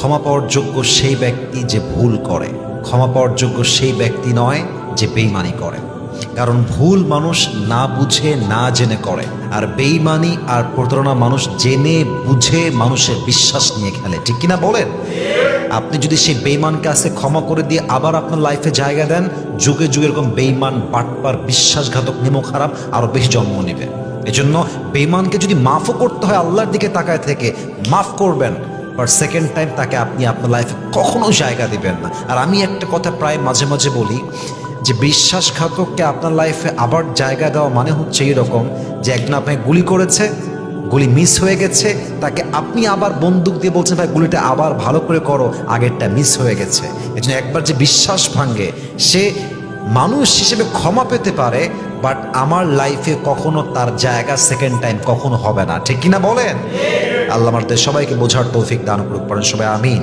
ক্ষমা পাওয়ার যোগ্য সেই ব্যক্তি যে ভুল করে, ক্ষমা পাওয়ার যোগ্য সেই ব্যক্তি নয় যে বেইমানি করে। কারণ ভুল মানুষ না বুঝে না জেনে করে, আর বেইমানি আর প্রতারণা মানুষ জেনে বুঝে মানুষের বিশ্বাস নিয়ে খেলে। ঠিক কিনা বলেন? আপনি যদি সেই বেইমানকে আজকে ক্ষমা করে দিয়ে আবার আপনার লাইফে জায়গা দেন, যুগে যুগে এরকম বেইমান, বাটপার, বিশ্বাসঘাতক, নিমো খারাপ আরো বেশি জন্ম নেবে। এজন্য বেইমানকে যদি মাফও করতে হয় আল্লাহর দিকে তাকায় থেকে মাফ করবেন, বাট সেকেন্ড টাইম তাকে আপনি আপনার লাইফে কখনো জায়গা দিবেন না। আর আমি একটা কথা প্রায় মাঝে মাঝে বলি যে বিশ্বাসঘাতককে আপনার লাইফে আবার জায়গা দেওয়া মানে হচ্ছে এরকম যে একজন আপনাকে গুলি করেছে, গুলি মিস হয়ে গেছে, তাকে আপনি আবার বন্দুক দিয়ে বলছেন ভাই গুলিটা আবার ভালো করে করো, আগেরটা মিস হয়ে গেছে। এজন্য একবার যে বিশ্বাস ভাঙে সে মানুষ হিসেবে ক্ষমা পেতে পারে, বাট আমার লাইফে কখনো তার জায়গা সেকেন্ড টাইম কখনো হবে না। ঠিক কিনা বলেন? আল্লাহ আমাদের সবাইকে বোঝার তৌফিক দান করুক, পড়েন সবাই আমিন।